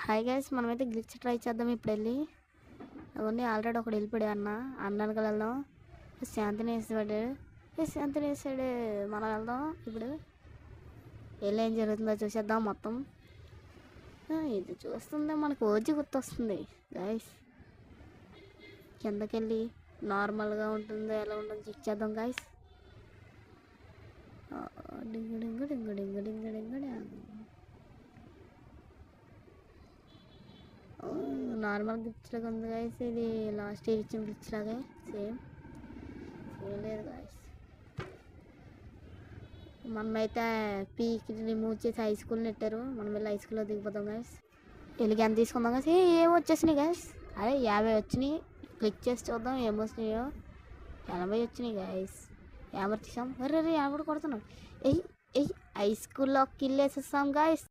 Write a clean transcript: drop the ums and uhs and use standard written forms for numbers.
Hi guys, మనమైతే glitch try చేద్దాం ఇప్పుడు వెళ్ళి. అవన్నీ ఆల్రెడీ ఒకడు వెళ్ళిపోయాడు అన్నానికి వెళ్దాం. శాంతిని వేసాడు, శాంతిని వేసాడు. మనం వెళ్దాం ఇప్పుడు. వెళ్ళి ఏం జరుగుతుందో చూసేద్దాం మొత్తం. ఇది చూస్తుంటే మనకు ఓజీ గుర్తొస్తుంది గైస్. కిందకెళ్ళి నార్మల్గా ఉంటుందో ఎలా ఉంటుందో చెక్ చేద్దాం గైస్. డింగు డింగు డింగు డింగు డింగు డింగు నార్మల్ గ్లిచ్ లాగా ఉంది గైస్. ఇది లాస్ట్ ఇయర్ ఇచ్చిన గ్లిచ్ లాగే సేమ్ లేదు గైస్. మనమైతే పీక్ రిమూవ్ చేసి హై స్కూల్ నెట్టారు. మనం వెళ్ళి హై స్కూల్లో దిగిపోతాం గైస్. వెళ్ళి ఎంత తీసుకుందాం గైస్. ఏం వచ్చేసినాయి గైస్. అదే 50 వచ్చినాయి. క్లిక్ చేసి చూద్దాం ఏమొచ్చినాయో. 80 వచ్చినాయి గైస్. 50 తీసాం. అరే 50 కొడుతున్నాం. హై స్కూల్లో కిల్ వేసేస్తాం గైస్.